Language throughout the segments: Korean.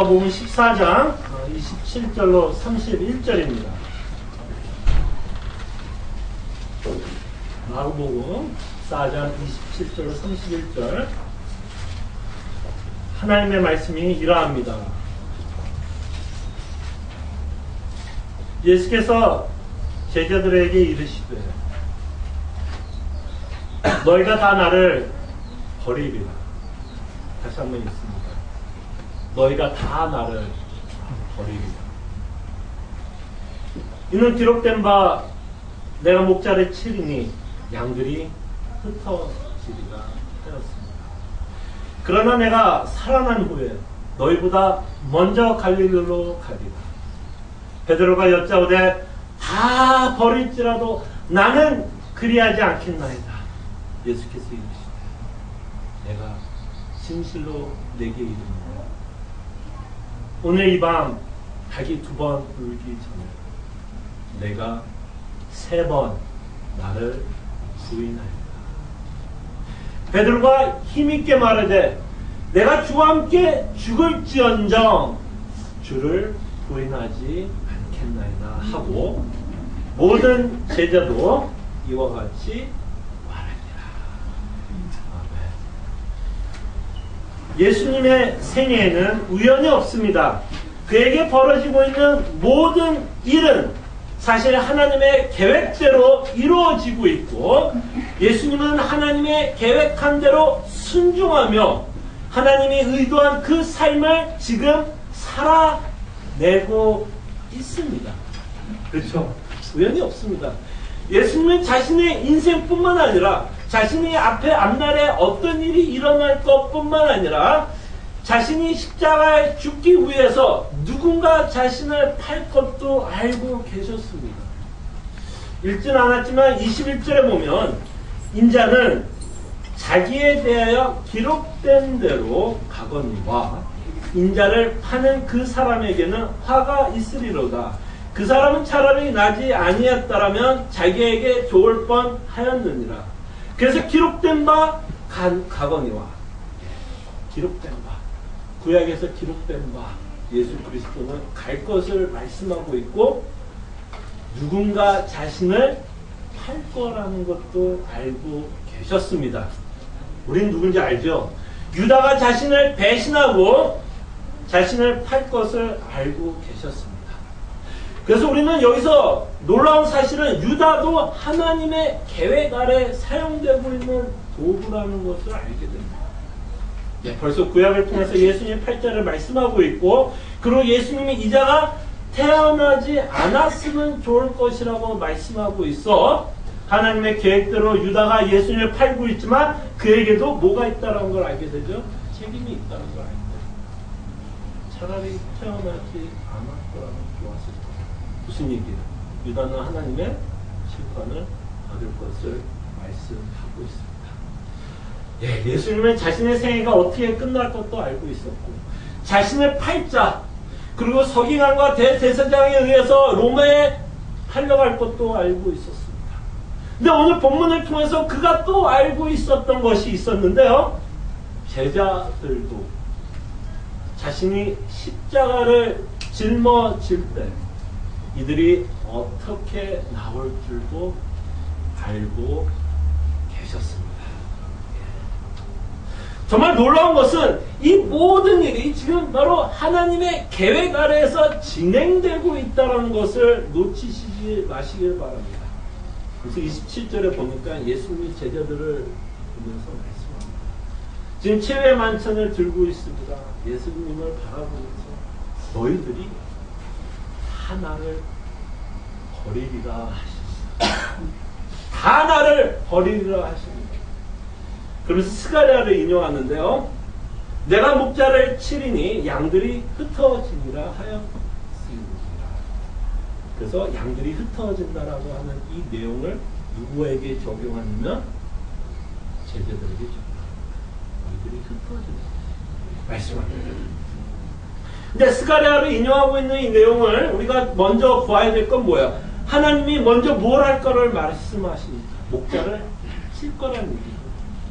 마가복음 14장 27절로 31절입니다. 마가복음 14장 27절로 31절. 하나님의 말씀이 이러합니다. 예수께서 제자들에게 이르시되 너희가 다 나를 버리리라. 다시 한번 읽습니다. 너희가 다 나를 버리리라. 이는 기록된 바 내가 목자를 치리니 양들이 흩어지리라 하였습니다. 그러나 내가 살아난 후에 너희보다 먼저 갈릴리로 가리라. 베드로가 여짜오되 다 버릴지라도 나는 그리하지 않겠나이다. 예수께서 이르시되 내가 진실로 내게 이르노라. 오늘 이 밤 닭이 2번 울기 전에 내가 3번 나를 부인하리라. 베드로가 힘있게 말하되 내가 주와 함께 죽을지언정 주를 부인하지 않겠나이다 하고 모든 제자도 이와 같이 말하니라. 아멘. 예수님의 생애에는 우연이 없습니다. 그에게 벌어지고 있는 모든 일은 사실 하나님의 계획대로 이루어지고 있고 예수님은 하나님의 계획한 대로 순종하며 하나님이 의도한 그 삶을 지금 살아내고 있습니다. 그렇죠? 우연이 없습니다. 예수님은 자신의 인생뿐만 아니라 자신의 앞날에 어떤 일이 일어날 것뿐만 아니라 자신이 십자가에 죽기 위해서 누군가 자신을 팔 것도 알고 계셨습니다. 읽진 않았지만 21절에 보면 인자는 자기에 대하여 기록된 대로 가거니와 인자를 파는 그 사람에게는 화가 있으리로다. 그 사람은 차라리 나지 아니했다라면 자기에게 좋을 뻔하였느니라. 그래서 기록된 바 가거니와 기록된 바 구약에서 기록된 바 예수 그리스도는 갈 것을 말씀하고 있고 누군가 자신을 팔 거라는 것도 알고 계셨습니다. 우린 누군지 알죠? 유다가 자신을 배신하고 자신을 팔 것을 알고 계셨습니다. 그래서 우리는 여기서 놀라운 사실은 유다도 하나님의 계획 아래 사용되고 있는 도구라는 것을 알게 됩니다. 벌써 구약을 통해서 예수님의 팔자를 말씀하고 있고 그리고 예수님이 이자가 태어나지 않았으면 좋을 것이라고 말씀하고 있어 하나님의 계획대로 유다가 예수님을 팔고 있지만 그에게도 뭐가 있다는 걸 알게 되죠? 책임이 있다는 걸 알게 돼요. 차라리 태어나지 않았더라면 좋았을 거예요. 무슨 얘기예요? 유다는 하나님의 심판을 받을 것을 말씀하고 있습니다. 예수님은 자신의 생애가 어떻게 끝날 것도 알고 있었고 자신을 팔자 그리고 서기관과 대제사장에 의해서 로마에 팔려갈 것도 알고 있었습니다. 근데 오늘 본문을 통해서 그가 또 알고 있었던 것이 있었는데요. 제자들도 자신이 십자가를 짊어질 때 이들이 어떻게 나올 줄도 알고 계셨습니다. 정말 놀라운 것은 이 모든 일이 지금 바로 하나님의 계획 아래에서 진행되고 있다는 것을 놓치시지 마시길 바랍니다. 그래서 27절에 보니까 예수님이 제자들을 보면서 말씀합니다. 지금 최후의 만찬을 들고 있습니다. 예수님을 바라보면서 너희들이 다 나를 버리리라 하십니다. 다 나를 버리리라 하십니다. 그러면서 스가랴를 인용하는데요. 내가 목자를 치리니 양들이 흩어지니라 하였습니다. 그래서 양들이 흩어진다라고 하는 이 내용을 누구에게 적용하냐면 제자들에게 적용합니다. 너희들이 흩어진다 말씀합니다. 근데 스가랴를 인용하고 있는 이 내용을 우리가 먼저 보아야 될 건 뭐예요? 하나님이 먼저 뭘 할 거를 말씀하십니다. 목자를 칠 거라는 얘기죠.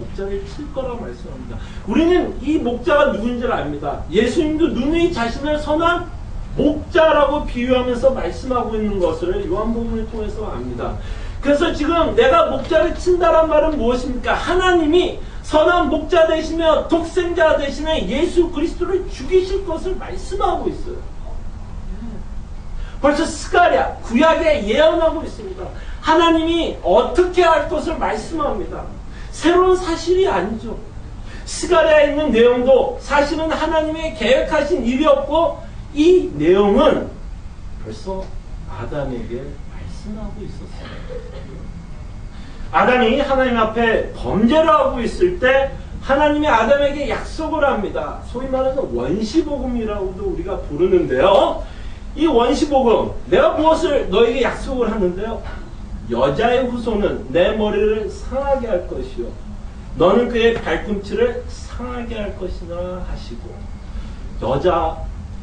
목자를 칠 거라 말씀합니다. 우리는 이 목자가 누군지를 압니다. 예수님도 누누이 자신을 선한 목자라고 비유하면서 말씀하고 있는 것을 요한복음을 통해서 압니다. 그래서 지금 내가 목자를 친다란 말은 무엇입니까? 하나님이 선한 목자 되시며 독생자 되시는 예수 그리스도를 죽이실 것을 말씀하고 있어요. 벌써 스가랴 구약에 예언하고 있습니다. 하나님이 어떻게 할 것을 말씀합니다. 새로운 사실이 아니죠. 스가랴에 있는 내용도 사실은 하나님의 계획하신 일이었고 이 내용은 벌써 아담에게 말씀하고 있었어요. 아담이 하나님 앞에 범죄를 하고 있을 때 하나님이 아담에게 약속을 합니다. 소위 말하는 원시복음이라고도 우리가 부르는데요. 이 원시복음, 내가 무엇을 너에게 약속을 하는데요. 여자의 후손은 내 머리를 상하게 할 것이요 너는 그의 발꿈치를 상하게 할 것이나 하시고,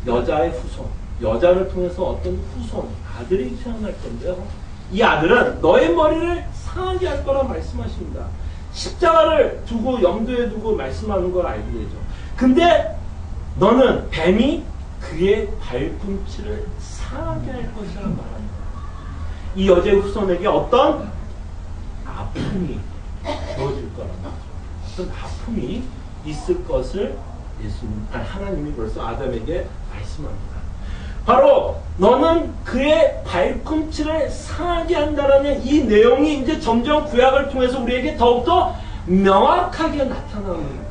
여자의 후손, 여자를 통해서 어떤 후손, 아들이 태어날 건데요. 이 아들은 너의 머리를 상하게 할 거라 말씀하십니다. 십자가를 두고 염두에 두고 말씀하는 걸 알게 되죠. 근데 너는 뱀이 그의 발꿈치를 상하게 할 것이라 말합니다. 이 여자의 후손에게 어떤 아픔이 주어질 거랍니다. 어떤 아픔이 있을 것을 하나님이 벌써 아담에게 말씀합니다. 바로 너는 그의 발꿈치를 상하게 한다라는 이 내용이 이제 점점 구약을 통해서 우리에게 더욱더 명확하게 나타납니다.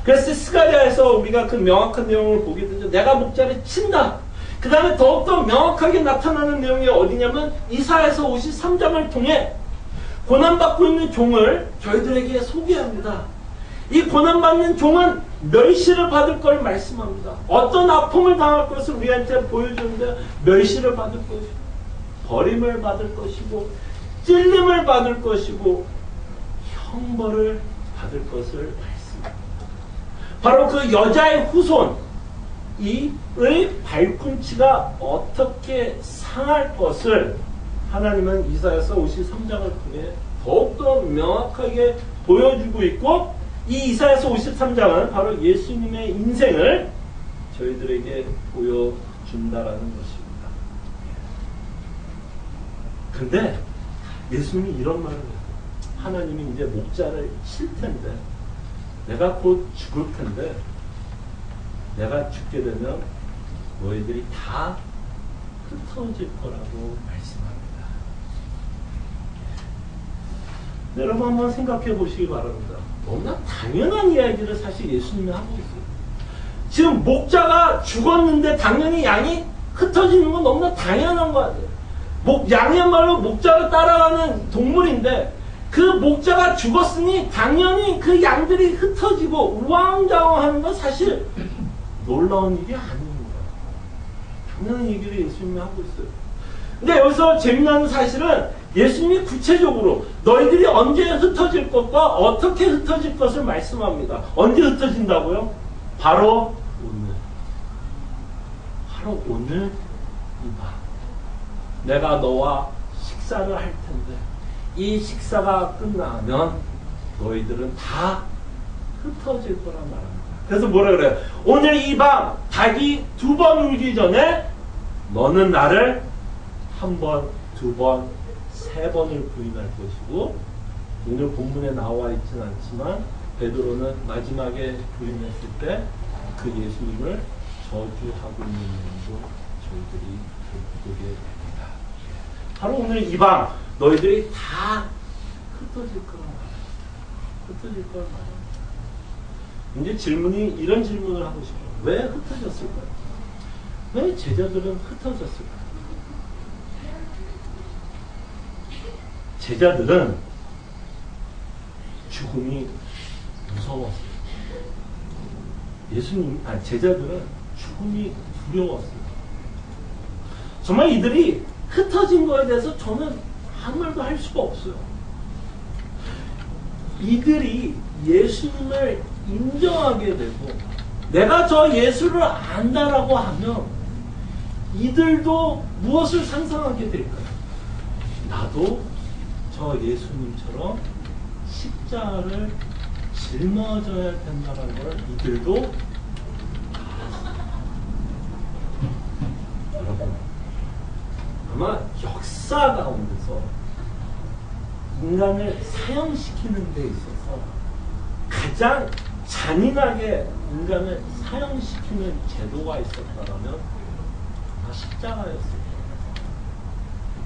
그래서 스가랴에서 우리가 그 명확한 내용을 보게 되죠. 내가 목자를 친다. 그 다음에 더욱더 명확하게 나타나는 내용이 어디냐면 이사야서 53장을 통해 고난받고 있는 종을 저희들에게 소개합니다. 이 고난받는 종은 멸시를 받을 걸 말씀합니다. 어떤 아픔을 당할 것을 우리한테 보여주는데 멸시를 받을 것이고 버림을 받을 것이고 찔림을 받을 것이고 형벌을 받을 것을 말씀합니다. 바로 그 여자의 후손 이의 발꿈치가 어떻게 상할 것을 하나님은 이사야서 53장을 통해 더욱더 명확하게 보여주고 있고, 이 이사야서 53장은 바로 예수님의 인생을 저희들에게 보여준다라는 것입니다. 근데 예수님이 이런 말을 해요. 하나님이 이제 목자를 칠 텐데, 내가 곧 죽을 텐데, 내가 죽게 되면 너희들이 다 흩어질 거라고 말씀합니다. 여러분 한번 생각해 보시기 바랍니다. 너무나 당연한 이야기를 사실 예수님이 하고 있어요. 지금 목자가 죽었는데 당연히 양이 흩어지는 건 너무나 당연한 거 아니에요. 양이야말로 목자를 따라가는 동물인데 그 목자가 죽었으니 당연히 그 양들이 흩어지고 우왕좌왕하는 건 사실 놀라운 일이 아닙니다. 당연한 얘기를 예수님이 하고 있어요. 근데 여기서 재미난 사실은 예수님이 구체적으로 너희들이 언제 흩어질 것과 어떻게 흩어질 것을 말씀합니다. 언제 흩어진다고요? 바로 오늘. 바로 오늘 이 밤. 내가 너와 식사를 할 텐데 이 식사가 끝나면 너희들은 다 흩어질 거란 말입니다. 그래서 뭐라 그래요? 오늘 이 밤 닭이 2번 울기 전에 너는 나를 1번, 2번, 3번을 부인할 것이고, 오늘 본문에 나와 있진 않지만 베드로는 마지막에 부인했을 때 그 예수님을 저주하고 있는 내용도 저희들이 보게 됩니다. 바로 오늘 이 밤 너희들이 다 흩어질 거란 말이에요. 흩어질 거란 말이에요. 이제 이런 질문을 하고 싶어요. 왜 흩어졌을까요? 왜 제자들은 흩어졌을까요? 제자들은 죽음이 무서웠어요. 제자들은 죽음이 두려웠어요. 정말 이들이 흩어진 거에 대해서 저는 아무 말도 할 수가 없어요. 이들이 예수님을 인정하게 되고 내가 저 예수를 안다라고 하면 이들도 무엇을 상상하게 될까요? 나도 저 예수님처럼 십자가를 짊어져야 된다는 걸 이들도 여러분, 아마 역사 가운데서 인간을 사형시키는 데 있어서 가장 잔인하게 인간을 사형시키는 제도가 있었다면 아마 십자가였을 거예요.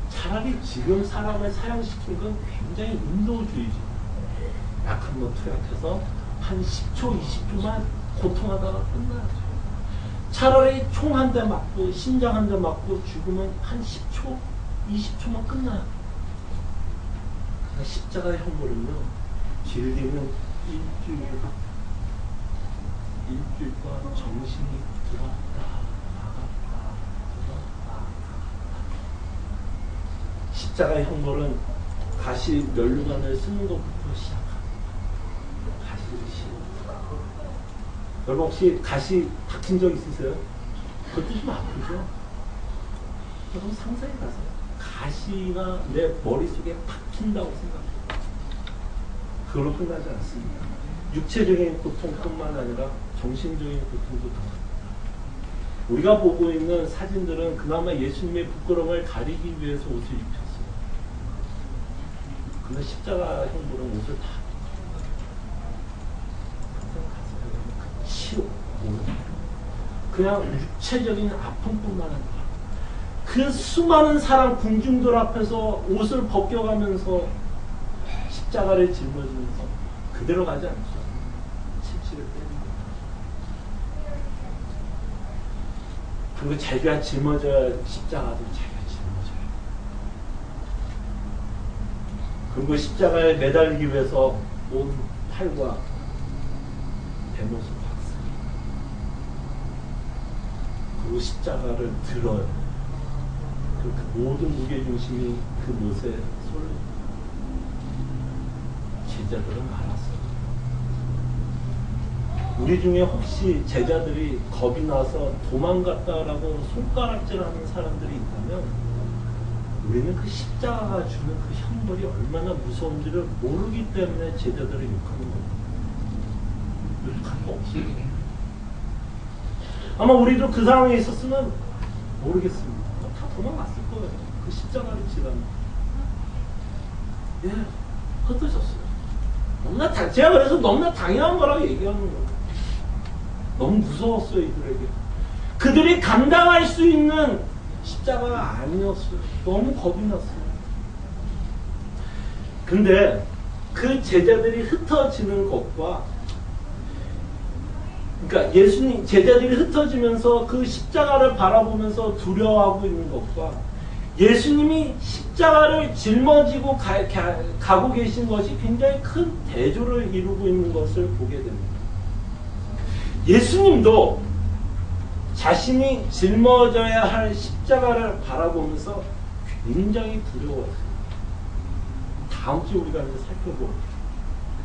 차라리 지금 사람을 사형시킨 건 굉장히 인도주의죠. 약 한 번 투약해서 한 10초, 20초만 고통하다가 끝나야죠. 차라리 총 한 대 맞고 심장 한 대 맞고 죽으면 한 10초, 20초만 끝나요. 십자가의 형벌은요, 길게는 일주일간 정신이 들었다 나갔다 들었다. 십자가의 형벌은 가시 면류관을 쓰는 것부터 시작합니다. 가시를 씌웁니다. 여러분 혹시 가시 박힌 적 있으세요? 그것도 좀 아프죠? 여러분 상상해 가세요. 가시가 내 머릿속에 박힌다고 생각해요. 그걸로 끝나지 않습니다. 육체적인 고통뿐만 아니라 정신적인 고통도 당합니다. 우리가 보고 있는 사진들은 그나마 예수님의 부끄러움을 가리기 위해서 옷을 입혔어요. 근데 십자가 형벌은 옷을 다 치료, 그냥 육체적인 아픔뿐만 아니라 그 수많은 사람 군중들 앞에서 옷을 벗겨가면서 십자가를 짊어지면서 그대로 가지 않죠. 칠칠을 때립니다. 그리고 자기가 짊어져야 십자가도 자기가 짊어져요. 그리고 십자가에 매달리기 위해서 온 팔과 대못을 박습니다. 그리고 십자가를 들어요. 그 모든 무게중심이 그 못에 쏠립니다. 제자들은 알았어요. 우리 중에 혹시 제자들이 겁이 나서 도망갔다라고 손가락질하는 사람들이 있다면 우리는 그 십자가가 주는 그 형벌이 얼마나 무서운지를 모르기 때문에 제자들을 욕하는 겁니다. 욕할 거 없어요. 아마 우리도 그 상황에 있었으면 모르겠습니다. 다 도망갔을 거예요. 그 십자가를 지나면. 예, 흩어졌어요. 너무나 제가 그래서 너무나 당연한 거라고 얘기하는 거예요. 너무 무서웠어요, 이들에게. 그들이 감당할 수 있는 십자가가 아니었어요. 너무 겁이 났어요. 근데 그 제자들이 흩어지는 것과, 그러니까 예수님, 제자들이 흩어지면서 그 십자가를 바라보면서 두려워하고 있는 것과 예수님이 십자가를 짊어지고 가고 계신 것이 굉장히 큰 대조를 이루고 있는 것을 보게 됩니다. 예수님도 자신이 짊어져야 할 십자가를 바라보면서 굉장히 두려워했어요. 다음 주에 우리가 이제 살펴볼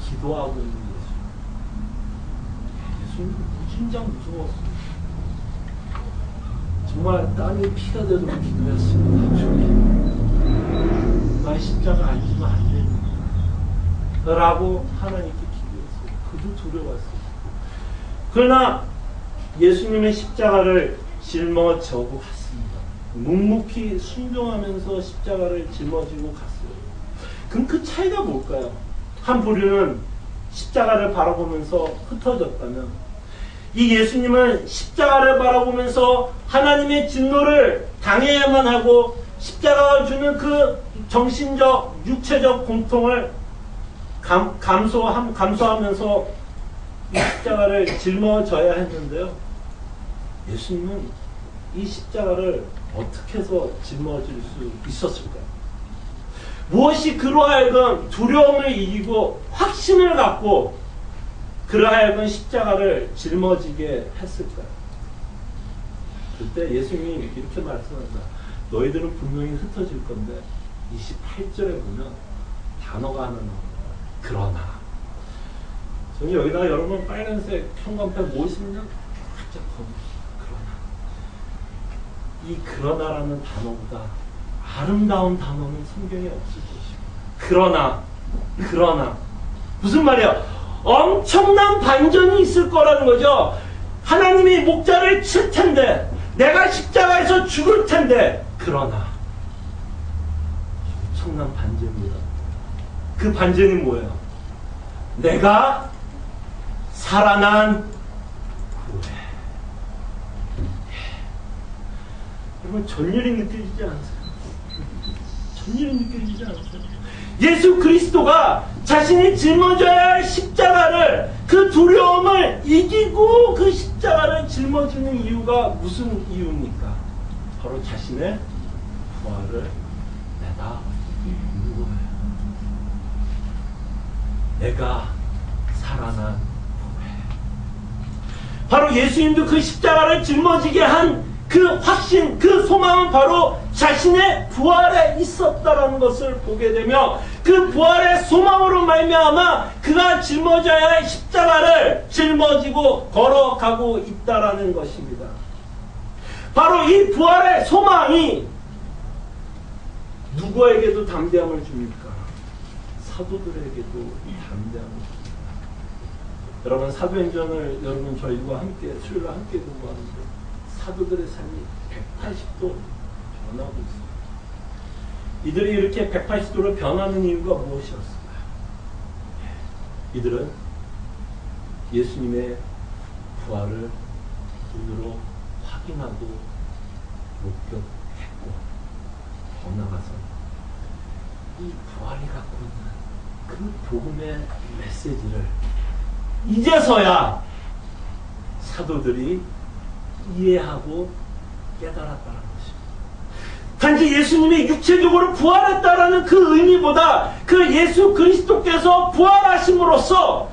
기도하고 있는 예수님. 예수님 무진장 무서웠어요. 정말 땀이 피가 되도록 기도했습니다. 주님, 나의 십자가 안 주면 안 됩니다. 라고 하나님께 기도했어요. 그도 두려웠어요. 그러나 예수님의 십자가를 짊어지고 갔습니다. 묵묵히 순종하면서 십자가를 짊어지고 갔어요. 그럼 그 차이가 뭘까요? 한 부류는 십자가를 바라보면서 흩어졌다면 이 예수님은 십자가를 바라보면서 하나님의 진노를 당해야만 하고 십자가가 주는 그 정신적, 육체적 고통을 감수하면서 이 십자가를 짊어져야 했는데요. 예수님은 이 십자가를 어떻게 해서 짊어질 수 있었을까요? 무엇이 그로 하여금 두려움을 이기고 확신을 갖고 그로 하여금 십자가를 짊어지게 했을까요? 그때 예수님이 이렇게 말씀합니다. 너희들은 분명히 흩어질 건데 28절에 보면 단어가 하나 나옵니다. 그러나. 저는 여기다가 여러분 빨간색 형광펜 뭐 있으면 살짝 그러나. 이 그러나라는 단어보다 아름다운 단어는 성경에 없을 것이고. 그러나. 무슨 말이야? 엄청난 반전이 있을 거라는 거죠. 하나님이 목자를 칠 텐데, 내가 십자가에서 죽을 텐데, 그러나 엄청난 반전입니다. 그 반전이 뭐예요? 내가 살아난 후에. 여러분, 전율이 느껴지지 않으세요? 전율이 느껴지지 않으세요? 예수 그리스도가 자신이 짊어져야 할 십자가를, 그 두려움을 이기고 그 십자가를 짊어지는 이유가 무슨 이유입니까? 바로 자신의 부활을 내다 있는 거예요. 내가 살아난 후에. 바로 예수님도 그 십자가를 짊어지게 한 그 확신, 그 소망은 바로 자신의 부활에 있었다라는 것을 보게 되며, 그 부활의 소망으로 말미암아 그가 짊어져야 할 십자가를 짊어지고 걸어가고 있다라는 것입니다. 바로 이 부활의 소망이 누구에게도 담대함을 줍니까? 사도들에게도 담대함을 줍니다. 여러분, 사도행전을 여러분 저희와 함께 수요일에 함께 공부하는데 사도들의 삶이 180도 변하고 있습니다. 이들이 이렇게 180도로 변하는 이유가 무엇이었을까요? 이들은 예수님의 부활을 눈으로 확인하고 목격했고, 더 나아가서 이 부활이 갖고 있는 그 복음의 메시지를 이제서야 사도들이 이해하고 깨달았다는 것입니다. 단지 예수님이 육체적으로 부활했다라는 그 의미보다 그 예수 그리스도께서 부활하심으로써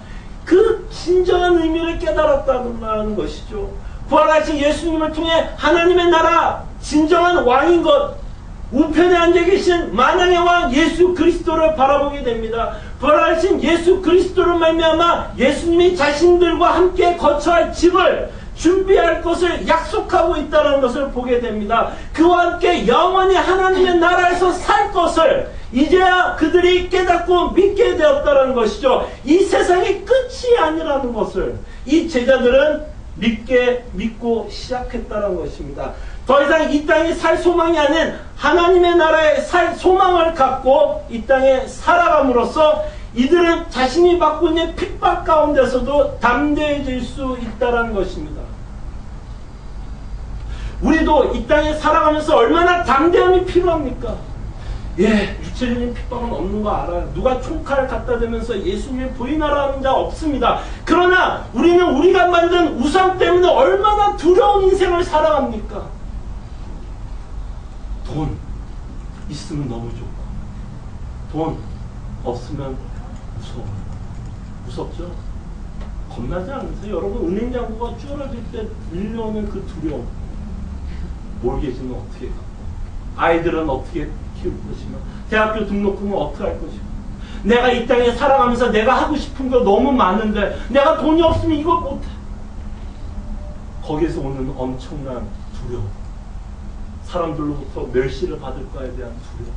그 진정한 의미를 깨달았다는 것이죠. 부활하신 예수님을 통해 하나님의 나라 진정한 왕인 것, 우편에 앉아 계신 만왕의 왕 예수 그리스도를 바라보게 됩니다. 부활하신 예수 그리스도를 말미암아 예수님이 자신들과 함께 거처할 집을 준비할 것을 약속하고 있다는 것을 보게 됩니다. 그와 함께 영원히 하나님의 나라에서 살 것을 이제야 그들이 깨닫고 믿게 되었다는 것이죠. 이 세상이 끝이 아니라는 것을 이 제자들은 믿고 시작했다는 것입니다. 더 이상 이 땅에 살 소망이 아닌 하나님의 나라에 살 소망을 갖고 이 땅에 살아감으로써 이들은 자신이 받고 있는 핍박 가운데서도 담대해질 수 있다는 것입니다. 우리도 이 땅에 살아가면서 얼마나 담대함이 필요합니까? 예, 육체적인 핍박은 없는 거 알아요. 누가 총칼 갖다 대면서 예수님을 부인하라는 자 없습니다. 그러나 우리는 우리가 만든 우상 때문에 얼마나 두려운 인생을 살아갑니까? 돈 있으면 너무 좋고, 돈 없으면 무서워요. 무섭죠? 겁나지 않으세요? 여러분, 은행 잔고가 줄어들 때 밀려오는 그 두려움, 몰개지는 어떻게 갖고, 아이들은 어떻게 키울 것이며, 대학교 등록금은 어떻게 할 것이며, 내가 이 땅에 살아가면서 내가 하고 싶은 거 너무 많은데 내가 돈이 없으면 이거 못해. 거기에서 오는 엄청난 두려움, 사람들로부터 멸시를 받을 거에 대한 두려움,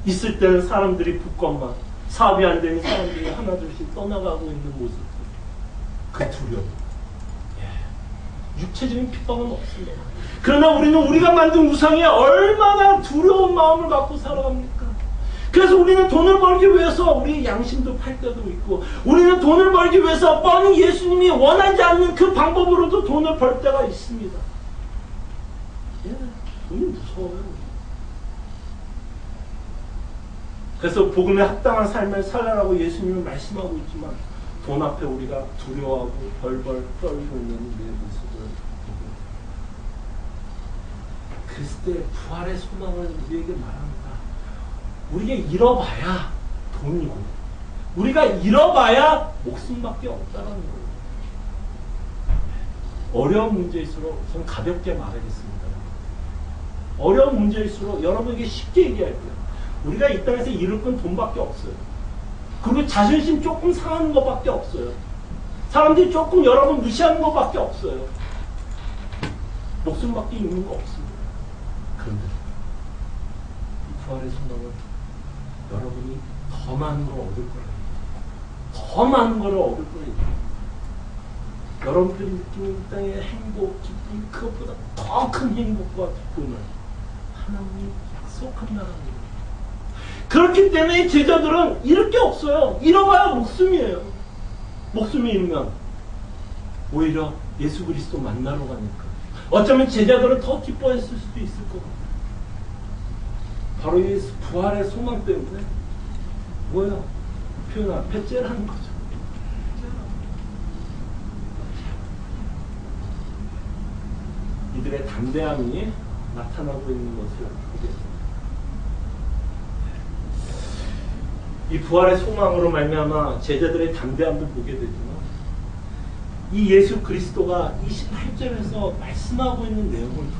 있을 때는 사람들이 붙건만, 사업이 안 되는 사람들이 하나둘씩 떠나가고 있는 모습, 그 두려움. 육체적인 핍박은 없습니다. 그러나 우리는 우리가 만든 우상에 얼마나 두려운 마음을 갖고 살아갑니까? 그래서 우리는 돈을 벌기 위해서 우리 양심도 팔 때도 있고, 우리는 돈을 벌기 위해서 뻔히 예수님이 원하지 않는 그 방법으로도 돈을 벌 때가 있습니다. 돈이 무서워요. 그래서 복음에 합당한 삶을 살아라고 예수님은 말씀하고 있지만, 돈 앞에 우리가 두려워하고 벌벌 떨고 있는 우리의 모습을 보고, 그리스도의 부활의 소망을 우리에게 말합니다. 우리가 잃어봐야 돈이고, 우리가 잃어봐야 목숨밖에 없다는 거예요. 어려운 문제일수록 저는 가볍게 말하겠습니다. 어려운 문제일수록 여러분에게 쉽게 얘기할게요. 우리가 이 땅에서 잃을 건 돈밖에 없어요. 그리고 자존심 조금 상하는 것밖에 없어요. 사람들이 조금 여러분 무시하는 것밖에 없어요. 목숨밖에 있는 거 없습니다. 그런데 이 부활의 소망은 여러분이 더 많은 걸 얻을 거예요. 더 많은 걸 얻을 거예요. 여러분들이 느끼는 이 땅의 행복, 기쁨, 그것보다 더 큰 행복과 기쁨을 하나님이 약속한 나라입니다. 그렇기 때문에 제자들은 잃을 게 없어요. 잃어봐야 목숨이에요. 목숨이 잃으면 오히려 예수 그리스도 만나러 가니까. 어쩌면 제자들은 더 기뻐했을 수도 있을 것 같아요. 바로 이 부활의 소망 때문에 뭐예요? 표현아, 배째라는 거죠. 이들의 담대함이 나타나고 있는 것을 보게 됩니다. 이 부활의 소망으로 말미암아 제자들의 담대함도 보게 되지만 이 예수 그리스도가 28절에서 말씀하고 있는 내용을 통해서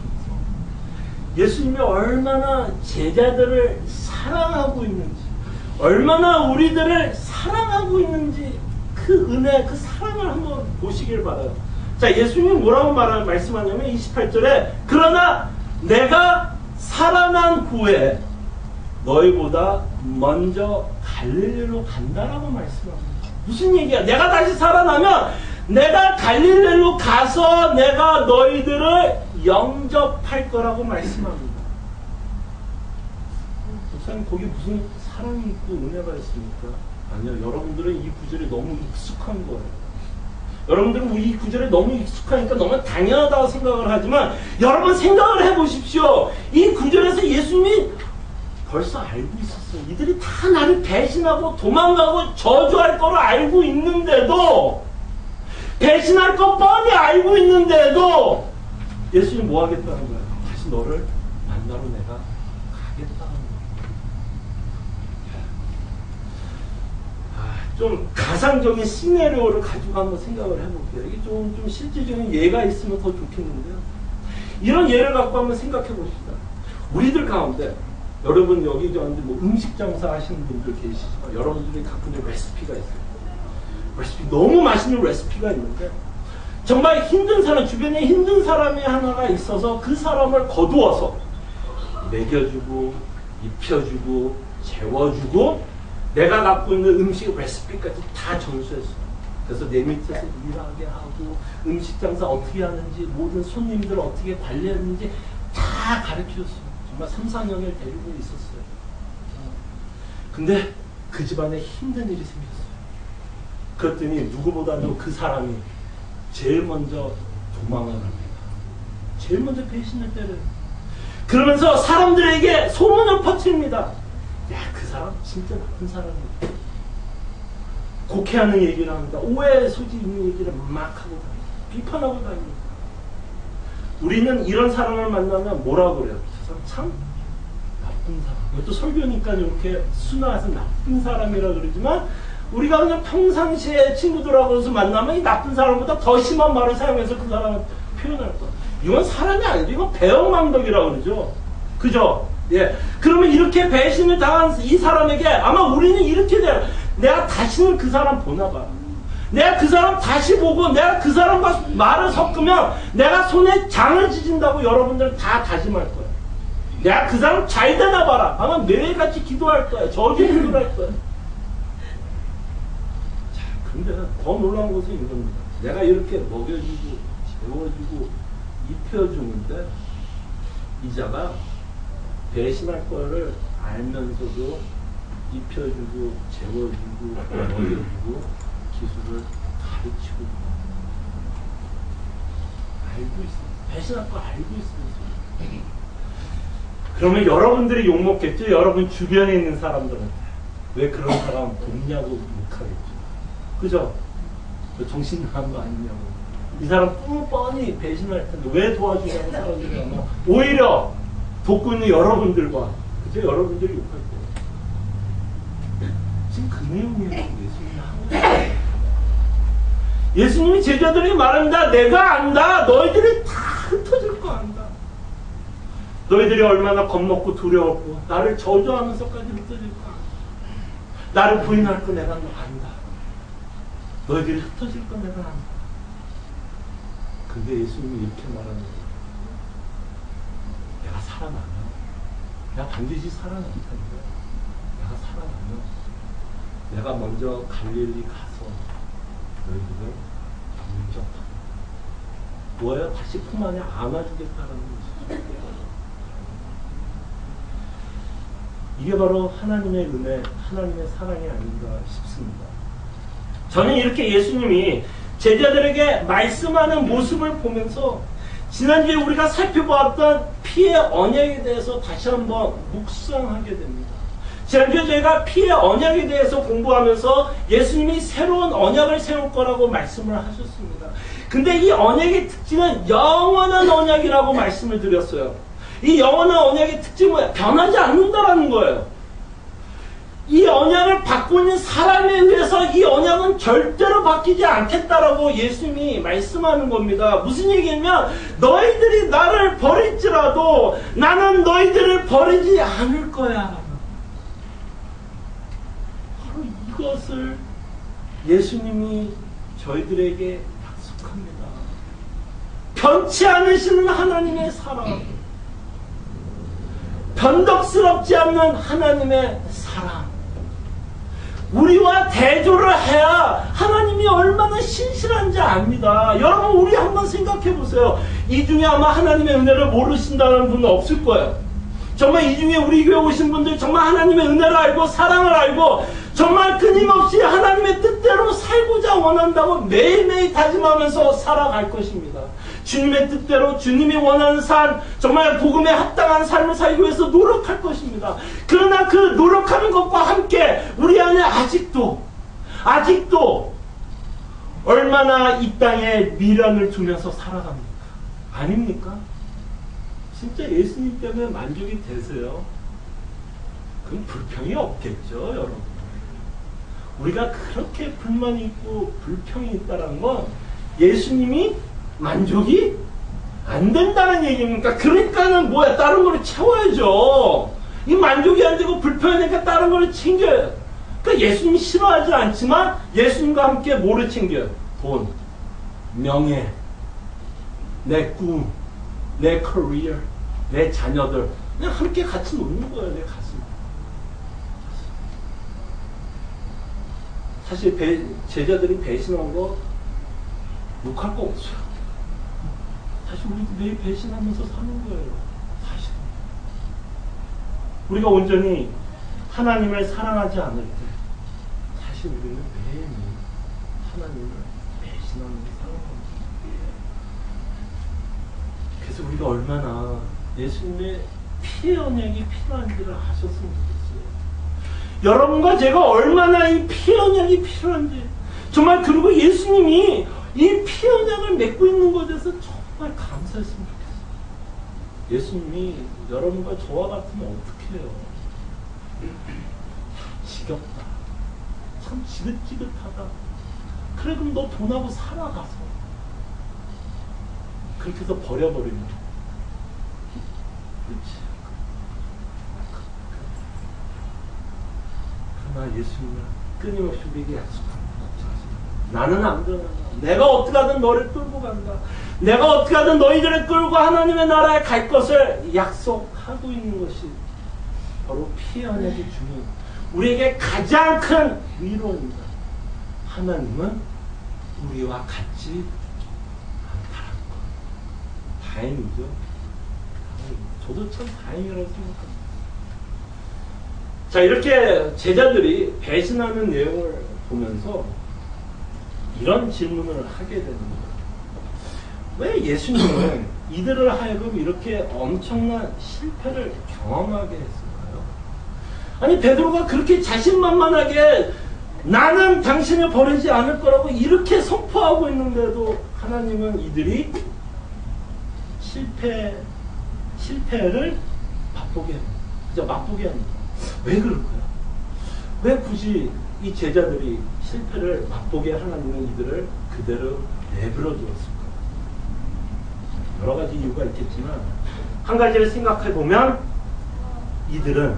예수님이 얼마나 제자들을 사랑하고 있는지, 얼마나 우리들을 사랑하고 있는지 그 은혜, 그 사랑을 한번 보시길 바라요. 자, 예수님이 뭐라고 말씀하냐면 28절에 그러나 내가 살아난 후에 너희보다 먼저 갈릴리로 간다라고 말씀합니다. 무슨 얘기야? 내가 다시 살아나면 내가 갈릴리로 가서 내가 너희들을 영접할 거라고 말씀합니다. 목사님, 거기 무슨 사랑이 있고 은혜가 있습니까? 아니요. 여러분들은 이 구절이 너무 익숙한 거예요. 여러분들은 이 구절에 너무 익숙하니까 너무 당연하다고 생각을 하지만 여러분 생각을 해보십시오. 이 구절에서 예수님이 벌써 알고 있었어요. 이들이 다 나를 배신하고 도망가고 저주할 거를 알고 있는데도, 배신할 거 뻔히 알고 있는데도 예수님 뭐 하겠다는 거예요? 다시 너를 만나러 내가 가겠다는 거예요. 좀 가상적인 시나리오를 가지고 한번 생각을 해볼게요. 이게 좀 실질적인 예가 있으면 더 좋겠는데요. 이런 예를 갖고 한번 생각해 봅시다. 우리들 가운데 여러분 여기 저한테 뭐 음식 장사 하시는 분들 계시지만 여러분들이 갖고 레시피가 있어요. 레시피, 너무 맛있는 레시피가 있는데 정말 힘든 사람, 주변에 힘든 사람이 하나가 있어서 그 사람을 거두어서 먹여주고 입혀주고 재워주고 내가 갖고 있는 음식 레시피까지 다 전수했어요. 그래서 내 밑에서 일하게 하고 음식 장사 어떻게 하는지, 모든 손님들 어떻게 관리하는지 다 가르쳐줬어요. 정말 3, 4년을 데리고 있었어요. 근데 그 집안에 힘든 일이 생겼어요. 그랬더니 누구보다도 그 사람이 제일 먼저 도망을 합니다. 제일 먼저 배신을 때려요. 그러면서 사람들에게 소문을 퍼뜨립니다. 야, 그 사람 진짜 나쁜 사람이야. 곡해하는 얘기를 합니다. 오해 소지 있는 얘기를 막 하고 다닙니다. 비판하고 다닙니다. 우리는 이런 사람을 만나면 뭐라고 그래요? 저 사람 참 나쁜 사람. 이것도 설교니까 이렇게 순화해서 나쁜 사람이라 그러지만 우리가 그냥 평상시에 친구들하고서 만나면 이 나쁜 사람보다 더 심한 말을 사용해서 그 사람을 표현할 거야. 이건 사람이 아니죠. 이건 배역망덕이라고 그러죠. 그죠? 예. 그러면 이렇게 배신을 당한 이 사람에게 아마 우리는 이렇게 돼요. 내가 다시는 그 사람 보나 봐. 내가 그 사람 다시 보고 내가 그 사람과 말을 섞으면 내가 손에 장을 찢은다고 여러분들은 다 다짐할 거야. 내가 그 사람 잘 되나 봐라. 아마 매일같이 기도할 거야. 저주 기도할 거야. 자, 근데 더 놀라운 것은 이겁니다. 내가 이렇게 먹여주고 재워주고 입혀주는데 이 자가 배신할 거를 알면서도 입혀주고 재워주고 먹여주고 기술을 가르치고 알고 있어요. 배신할 거 알고 있어요. 그러면 여러분들이 욕먹겠죠? 여러분 주변에 있는 사람들은 왜 그런 사람 돕냐고 욕하겠죠. 그죠? 정신 나간 거 아니냐고. 이 사람 뻔히 배신할 텐데 왜 도와주냐고 사람들이 아마 오히려 돕고 있는 여러분들과 그죠? 여러분들이 욕할 거예요. 지금 그 내용이에요. 예수님이 하는 거예요. 예수님이 제자들에게 말합니다. 내가 안다. 너희들이 다 흩어질 거 안다. 너희들이 얼마나 겁먹고 두려웠고 나를 저주하면서까지 흩어질 거 안다. 나를 부인할 거 내가 안다. 너희들이 흩어질 거 내가 안다. 근데 예수님이 이렇게 말하는 거예요. 내가 살아나면 내가 반드시 살아날 텐데 내가 살아나면 내가 먼저 갈릴리 가서 너희들을 영접하고 뭐예요? 다시 품 안에 안아주겠다는 것이죠. 이게 바로 하나님의 은혜, 하나님의 사랑이 아닌가 싶습니다. 저는 이렇게 예수님이 제자들에게 말씀하는 모습을 보면서 지난주에 우리가 살펴보았던 피의 언약에 대해서 다시 한번 묵상하게 됩니다. 지난주에 저희가 피의 언약에 대해서 공부하면서 예수님이 새로운 언약을 세울 거라고 말씀을 하셨습니다. 근데 이 언약의 특징은 영원한 언약이라고 말씀을 드렸어요. 이 영원한 언약의 특징은 뭐예요? 변하지 않는다라는 거예요. 이 언약을 받고 있는 사람에 의해서 이 언약은 절대로 바뀌지 않겠다라고 예수님이 말씀하는 겁니다. 무슨 얘기냐면 너희들이 나를 버릴지라도 나는 너희들을 버리지 않을 거야. 바로 이것을 예수님이 저희들에게 약속합니다. 변치 않으시는 하나님의 사랑, 변덕스럽지 않는 하나님의 사랑, 우리와 대조를 해야 하나님이 얼마나 신실한지 압니다. 여러분, 우리 한번 생각해 보세요. 이 중에 아마 하나님의 은혜를 모르신다는 분은 없을 거예요. 정말 이 중에 우리 교회 오신 분들 정말 하나님의 은혜를 알고 사랑을 알고 정말 끊임없이 하나님의 뜻대로 살고자 원한다고 매일매일 다짐하면서 살아갈 것입니다. 주님의 뜻대로 주님이 원하는 삶, 정말 복음에 합당한 삶을 살기 위해서 노력할 것입니다. 그러나 그 노력하는 것과 함께 우리 안에 아직도 얼마나 이 땅에 미련을 두면서 살아갑니까? 아닙니까? 진짜 예수님 때문에 만족이 되세요? 그럼 불평이 없겠죠, 여러분. 우리가 그렇게 불만이 있고 불평이 있다는 건 예수님이 만족이 안 된다는 얘기입니까? 그러니까는 뭐야? 다른 거를 채워야죠. 이 만족이 안 되고 불편하니까 다른 거를 챙겨요. 그러니까 예수님이 싫어하지 않지만 예수님과 함께 뭐를 챙겨요? 돈, 명예, 내 꿈, 내 커리어, 내 자녀들. 그냥 함께 같이 노는 거예요, 내 가슴. 사실 제자들이 배신한 거 욕할 거 없어요. 사실 우리도 매일 배신하면서 사는 거예요. 사실 우리가 온전히 하나님을 사랑하지 않을 때 사실 우리는 매일매일 하나님을 배신하는 사랑합니다. 그래서 우리가 얼마나 예수님의 피의 언약이 필요한지를 아셨으면 좋겠어요. 여러분과 제가 얼마나 이 피의 언약이 필요한지 정말, 그리고 예수님이 이 피의 언약을 맺고 있는 것에 대해서 정말 감사했으면 좋겠어요. 예수님이 여러분과 저와 같으면 어떻게 해요? 지겹다. 참 지긋지긋하다. 그래, 그럼 너 돈하고 살아가서. 그렇게 해서 버려버리면. 그렇지. 그러나 예수님은 끊임없이 우리에게 약속합니다. 나는 안 변한다. 내가 어떻게 하든 너를 끌고 간다. 내가 어떻게 하든 너희들을 끌고 하나님의 나라에 갈 것을 약속하고 있는 것이 바로 피의 언약이 주는 우리에게 가장 큰 위로입니다. 하나님은 우리와 같지 않다는 것. 다행이죠. 저도 참 다행이라고 생각합니다. 자, 이렇게 제자들이 배신하는 내용을 보면서 이런 질문을 하게 되는 거예요. 왜 예수님은 이들을 하여금 이렇게 엄청난 실패를 경험하게 했을까요? 아니, 베드로가 그렇게 자신만만하게 나는 당신을 버리지 않을 거라고 이렇게 선포하고 있는데도 하나님은 이들이 실패를 맛보게 합니다. 그죠? 맛보게 합니다. 왜 그럴까요? 왜 굳이 이 제자들이 실패를 맛보게 하나님은 이들을 그대로 내버려 두었을까요? 여러 가지 이유가 있겠지만 한 가지를 생각해 보면 이들은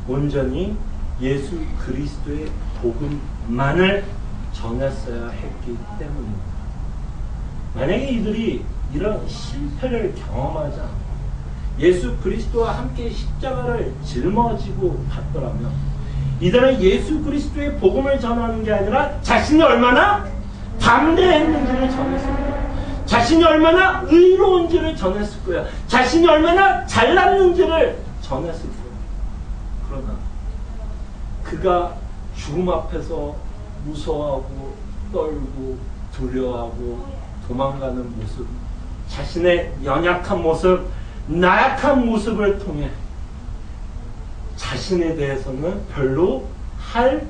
온전히 예수 그리스도의 복음만을 전했어야 했기 때문입니다. 만약에 이들이 이런 실패를 경험하지 않고 예수 그리스도와 함께 십자가를 짊어지고 갔더라면 이들은 예수 그리스도의 복음을 전하는 게 아니라 자신이 얼마나 담대했는지를 전했을 거예요. 자신이 얼마나 의로운지를 전했을 거예요. 자신이 얼마나 잘났는지를 전했을 거예요. 그러나 그가 죽음 앞에서 무서워하고 떨고 두려워하고 도망가는 모습, 자신의 연약한 모습, 나약한 모습을 통해 자신에 대해서는 별로 할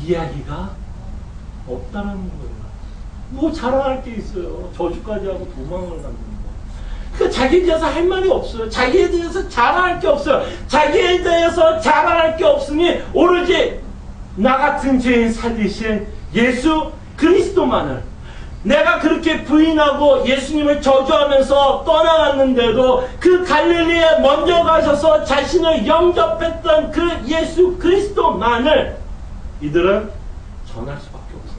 이야기가 없다는 거예요. 뭐 자랑할 게 있어요. 저주까지 하고 도망을 가는 거. 그 자기에 대해서 할 말이 없어요. 자기에 대해서 자랑할 게 없어요. 자기에 대해서 자랑할 게 없으니 오로지 나 같은 죄인 살리신 예수 그리스도만을, 내가 그렇게 부인하고 예수님을 저주하면서 떠나갔는데도 그 갈릴리에 먼저 가셔서 자신을 영접했던 그 예수 그리스도만을 이들은 전할 수밖에 없었어요.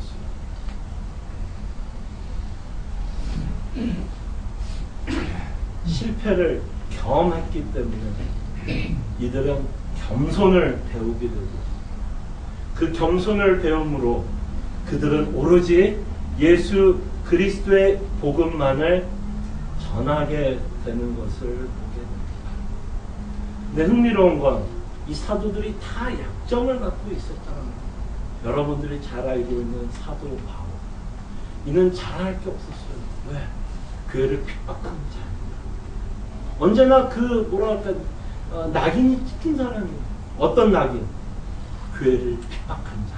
실패를 경험했기 때문에 이들은 겸손을 배우게 되고, 그 겸손을 배움으로 그들은 오로지 예수 그리스도의 복음만을 전하게 되는 것을 보게 됩니다. 근데 흥미로운 건 이 사도들이 다 약점을 갖고 있었다는 거예요. 여러분들이 잘 알고 있는 사도 바울, 이는 잘할 게 없었어요. 왜? 교회를 핍박한 자, 언제나 그 뭐랄까 낙인이 찍힌 사람이에요. 어떤 낙인? 교회를 핍박한 자,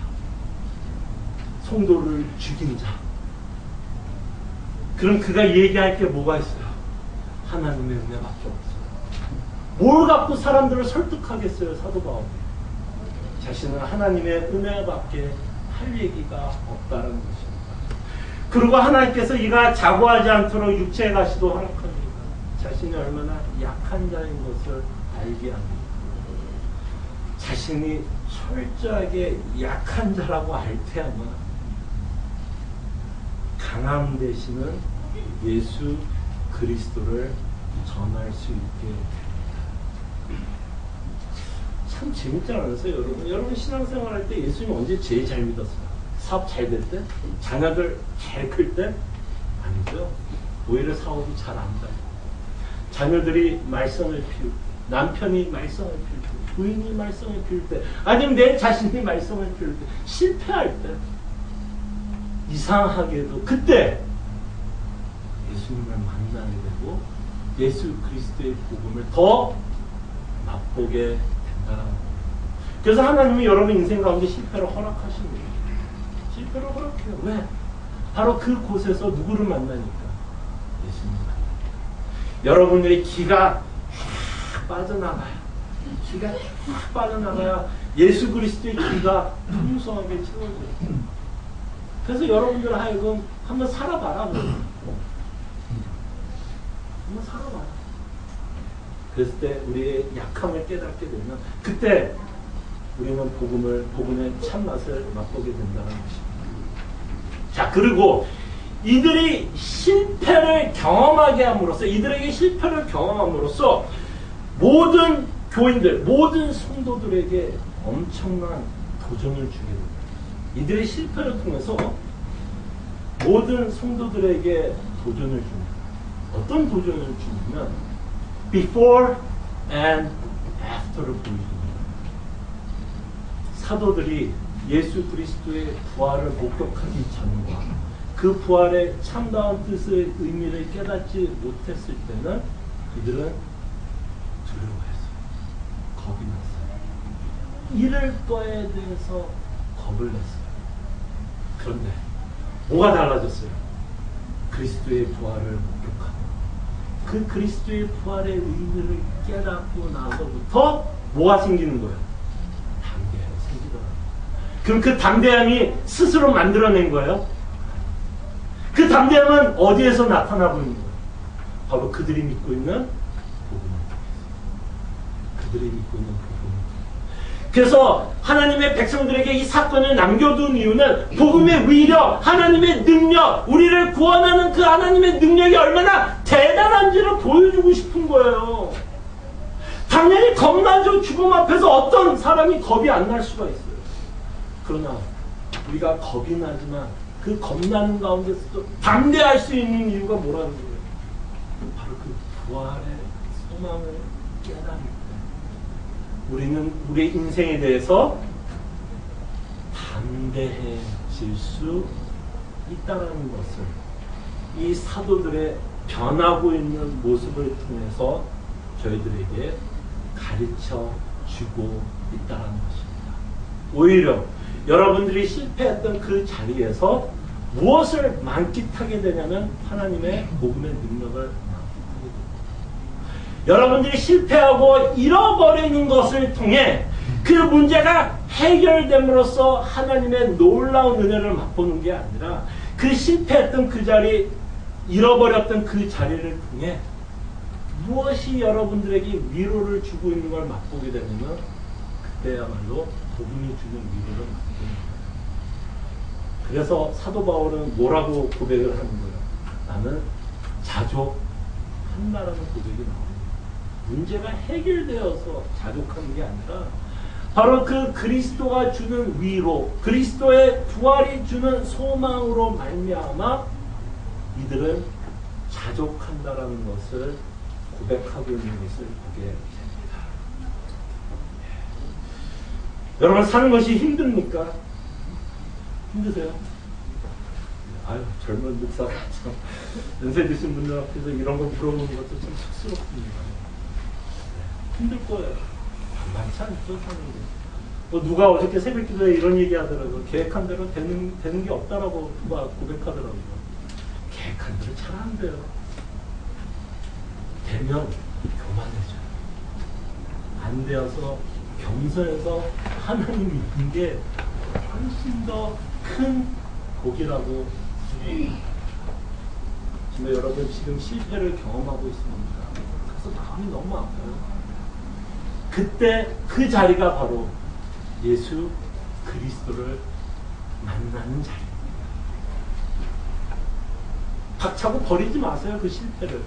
성도를 죽인 자. 그럼 그가 얘기할 게 뭐가 있어요? 하나님의 은혜밖에 없어요. 뭘 갖고 사람들을 설득하겠어요, 사도 바울? 자신은 하나님의 은혜밖에 할 얘기가 없다는 것입니다. 그리고 하나님께서 이가 자고하지 않도록 육체의 가시도 허락합니다. 자신이 얼마나 약한 자인 것을 알게 합니다. 자신이 철저하게 약한 자라고 알 때야마 강함 되시는 예수 그리스도를 전할 수 있게 됩니다. 참 재밌지 않으세요, 여러분? 여러분 신앙생활 할 때 예수님 언제 제일 잘 믿었어요? 사업 잘 될 때? 자녀들 잘 클 때? 아니죠. 오히려 사업이 잘 안 가요. 자녀들이 말썽을 피울 때, 남편이 말썽을 피울 때, 부인이 말썽을 피울 때, 아니면 내 자신이 말썽을 피울 때, 실패할 때, 이상하게도 그때 예수님을 만나게 되고 예수 그리스도의 복음을 더 맛보게 된다는 거예요. 그래서 하나님이 여러분 인생 가운데 실패를 허락하십니다. 실패를 허락해요. 왜? 바로 그곳에서 누구를 만나니까? 예수님을 만나니까. 여러분들의 기가 확 빠져나가요. 기가 확 빠져나가야 예수 그리스도의 기가 풍성하게 채워져요. 그래서 여러분들 하여금 한번 살아봐라. 한번 살아봐라. 그랬을 때 우리의 약함을 깨닫게 되면 그때 우리는 복음의 참맛을 맛보게 된다는 것입니다. 자, 그리고 이들이 실패를 경험하게 함으로써, 이들에게 실패를 경험함으로써 모든 교인들, 모든 성도들에게 엄청난 도전을 주게 됩니다. 이들의 실패를 통해서 모든 성도들에게 도전을 줍니다. 어떤 도전을 주냐면 before and after를 보여줍니다. 사도들이 예수 그리스도의 부활을 목격하기 전과 그 부활의 참다운 뜻의 의미를 깨닫지 못했을 때는 이들은 두려워했어요. 겁이 났어요. 이럴 거에 대해서 겁을 냈어요. 그런데 뭐가 달라졌어요? 그리스도의 부활을 목격하고 그 그리스도의 부활의 의미를 깨닫고 나서부터 뭐가 생기는 거예요? 담대함이 생기더라고요. 그럼 그 담대함이 스스로 만들어낸 거예요? 그 담대함은 어디에서 나타나 보이는 거예요? 바로 그들이 믿고 있는 복음을 통해서. 그들이 믿고 있는 복음을 통해서. 그래서 하나님의 백성들에게 이 사건을 남겨둔 이유는 복음의 위력, 하나님의 능력, 우리를 구원하는 그 하나님의 능력이 얼마나 대단한지를 보여주고 싶은 거예요. 당연히 겁나죠. 죽음 앞에서 어떤 사람이 겁이 안 날 수가 있어요. 그러나 우리가 겁이 나지만 그 겁나는 가운데서도 담대할 수 있는 이유가 뭐라는 거예요? 바로 그 부활의 소망을 깨달을 때 우리는 우리의 인생에 대해서 담대해질 수 있다는 것을 이 사도들의 변하고 있는 모습을 통해서 저희들에게 가르쳐 주고 있다는 것입니다. 오히려 여러분들이 실패했던 그 자리에서 무엇을 만끽하게 되냐면 하나님의 복음의 능력을 만끽하게 됩니다. 여러분들이 실패하고 잃어버리는 것을 통해 그 문제가 해결됨으로써 하나님의 놀라운 은혜를 맛보는 게 아니라 그 실패했던 그 자리, 잃어버렸던 그 자리를 통해 무엇이 여러분들에게 위로를 주고 있는 걸 맛보게 되면 그때야말로 복음이 주는 위로를 맛보는 거예요. 그래서 사도 바울은 뭐라고 고백을 하는 거예요? 나는 자족한다라는 고백이 나옵니다. 문제가 해결되어서 자족하는 게 아니라 바로 그 그리스도가 주는 위로, 그리스도의 부활이 주는 소망으로 말미암아 이들은 자족한다라는 것을 고백하고 있는 것을 보게 됩니다. 여러분 사는 것이 힘듭니까? 힘드세요? 아유 젊은 목사 참 연세 드신 분들 앞에서 이런 걸 물어보는 것도 참 쑥스럽습니다. 힘들 거예요. 많지 않죠 사는 게. 누가 어저께 새벽기도에 이런 얘기 하더라고요. 계획한 대로 되는 게 없다라고 누가 고백하더라고요. 계획한 대로 잘 안 돼요. 되면 교만해져요. 안 되어서 겸손해서 하나님 믿는 게 훨씬 더 큰 복이라고 정말 여러분 지금 실패를 경험하고 있습니다. 그래서 마음이 너무 아파요. 그때 그 자리가 바로 예수 그리스도를 만나는 자리입니다. 박차고 버리지 마세요. 그 실패를.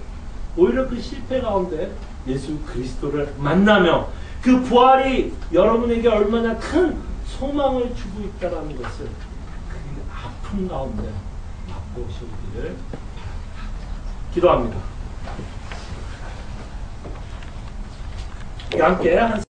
오히려 그 실패 가운데 예수 그리스도를 만나며 그 부활이 여러분에게 얼마나 큰 소망을 주고 있다는 것을 그 아픔 가운데 맛보시기를 기도합니다. 함께 한